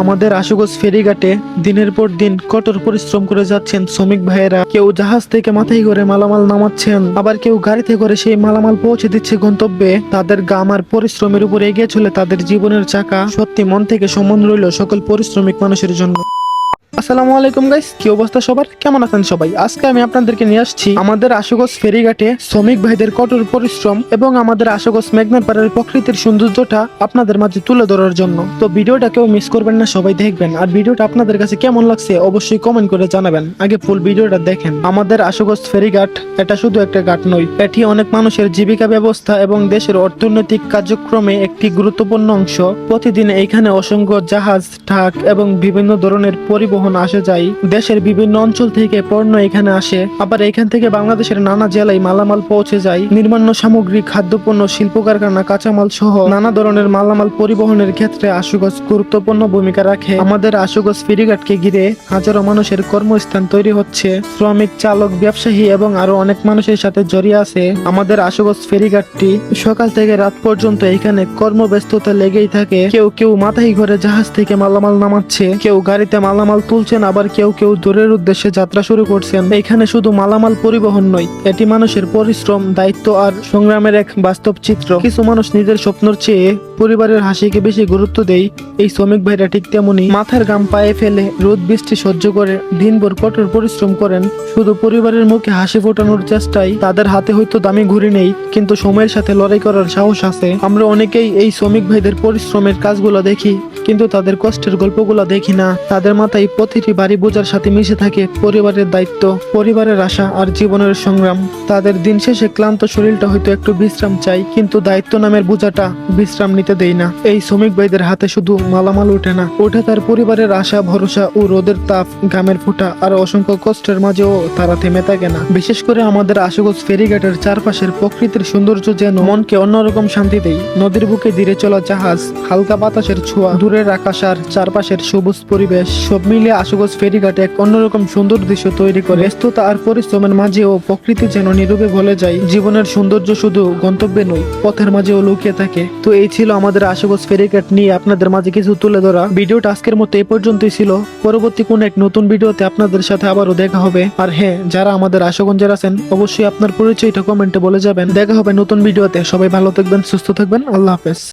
আমাদের আশুগঞ্জ ফেরিঘাটে দিনের পর দিন কঠোর পরিশ্রম করে যাচ্ছেন শ্রমিক ভাইয়েরা। কেউ জাহাজ থেকে মাথায় করে মালামাল নামাচ্ছেন, আবার কেউ গাড়িতে করে সেই মালামাল পৌঁছে দিচ্ছে গন্তব্যে। তাদের গাম আর পরিশ্রমের উপর এগিয়ে চলে তাদের জীবনের চাকা। সত্যি মন থেকে সম্মান রইল সকল পরিশ্রমিক মানুষের জন্য। আসসালামু আলাইকুম গাইস, কি অবস্থা সবার? কেমন আছেন সবাই? আজকে আমি আপনাদেরকে নিয়ে আসছি আমাদের আশুগঞ্জ ফেরিঘাটে শ্রমিক ভাইদের কঠোর পরিশ্রম এবং আমাদের আশুগঞ্জ মেঘনার পাড়ের প্রকৃতির সৌন্দর্যটা আপনাদের মাঝে তুলে ধরার জন্য। তো ভিডিওটা কেউ মিস করবেন না, সবাই দেখবেন। আর ভিডিওটা আপনাদের কাছে কেমন লাগছে অবশ্যই কমেন্ট করে জানাবেন। আগে ফুল ভিডিওটা দেখেন। আমাদের আশুগঞ্জ ফেরিঘাট এটা শুধু একটা ঘাট নয়, এটি অনেক মানুষের জীবিকা ব্যবস্থা এবং দেশের অর্থনৈতিক কার্যক্রমে একটি গুরুত্বপূর্ণ অংশ। প্রতিদিন এইখানে অসংখ্য জাহাজ, ট্রাক এবং বিভিন্ন ধরনের পরিবহন আসে যায়। দেশের বিভিন্ন অঞ্চল থেকে পণ্য এখানে আসে, আবার এখান থেকে বাংলাদেশের নানা জেলায় মালামাল পৌঁছে যায়। নির্মাণ সামগ্রী, খাদ্যপণ্য, শিল্প কারখানা, কাঁচামাল সহ নানা ধরনের মালামাল পরিবহনের ক্ষেত্রে আশুগঞ্জ গুরুত্বপূর্ণ ভূমিকা রাখে। আমাদের আশুগঞ্জ ফেরিঘাটকে ঘিরে হাজারো মানুষের কর্মস্থান তৈরি হচ্ছে। শ্রমিক, চালক, ব্যবসায়ী এবং আরো অনেক মানুষের সাথে জড়িয়ে আছে। আমাদের আশুগঞ্জ ফেরিঘাটটি সকাল থেকে রাত পর্যন্ত এখানে কর্মব্যস্ততা লেগেই থাকে। কেউ কেউ মাথায় করে জাহাজ থেকে মালামাল নামাচ্ছে, কেউ গাড়িতে মালামাল তুলছেন, আবার কেউ কেউ দূরের উদ্দেশ্যে যাত্রা শুরু করছেন। এখানে শুধু মালামাল পরিবহন নয়, এটি মানুষের পরিশ্রম, দায়িত্ব আর সংগ্রামের এক বাস্তব চিত্র। কিছু মানুষ নিজের স্বপ্নের চেয়ে পরিবারের হাসিকে বেশি গুরুত্ব দেয়। এই শ্রমিক ভাইরা ঠিক তেমনি মাথার ঘাম পায়ে ফেলে রোদ বৃষ্টি সহ্য করে দিনভর কঠোর পরিশ্রম করেন শুধু পরিবারের মুখে হাসি ফোটানোর চেষ্টায়। তাদের হাতে হয়তো দামি ঘুড়ি নেই, কিন্তু সময়ের সাথে লড়াই করার সাহস আছে। আমরা অনেকেই এই শ্রমিক ভাইদের পরিশ্রমের কাজগুলো দেখি, কিন্তু তাদের কষ্টের গল্পগুলো দেখি না। তাদের মাথায় প্রতিটি বাড়ি বোঝার সাথে মিশে থাকে পরিবারের দায়িত্ব, পরিবারের আশা আর জীবনের সংগ্রাম। তাদের দিন শেষে ক্লান্ত শরীরটা হয়তো একটু বিশ্রাম চাই, কিন্তু দায়িত্ব নামের বোঝাটা বিশ্রাম নিতে দেয় না। এই শ্রমিক ভাইদের হাতে শুধু মালামাল ওঠে না, ওঠে তার পরিবারের আশা, ভরসা ও রোদের তাপ, ঘামের ফোঁটা আর অসংখ্য কষ্টের মাঝেও তারা থেমে থাকে না। বিশেষ করে আমাদের আশুগঞ্জ ফেরিঘাটের চারপাশের প্রকৃতির সৌন্দর্য যেন মনকে অন্যরকম শান্তি দেয়। নদীর বুকে ধীরে চলা জাহাজ, হালকা বাতাসের ছোঁয়া, দূরের আকাশ আর চারপাশের সবুজ পরিবেশ, সব মিলিয়ে আশুগঞ্জ ফেরিঘাটে এক অন্যরকম সুন্দর দৃশ্য তৈরি করে। ব্যস্ততা আর পরিশ্রমের মাঝেও প্রকৃতি যেন নীরবে বলে যায়, জীবনের সৌন্দর্য শুধু গন্তব্যে নয়, পথের মাঝেও লুকিয়ে থাকে। তো এই ছিল আমাদের আশুগঞ্জ ফেরিঘাট নিয়ে আপনাদের মাঝে কিছু তুলে ধরা। ভিডিওটা আজকের মতো এই পর্যন্তই ছিল। পরবর্তী কোন এক নতুন ভিডিওতে আপনাদের সাথে আবারও দেখা হবে। আর হ্যাঁ, যারা আমাদের আশুগঞ্জের আছেন অবশ্যই আপনার পরিচয়টা কমেন্টে বলে যাবেন। দেখা হবে নতুন ভিডিওতে। সবাই ভালো থাকবেন, সুস্থ থাকবেন। আল্লাহ হাফেজ।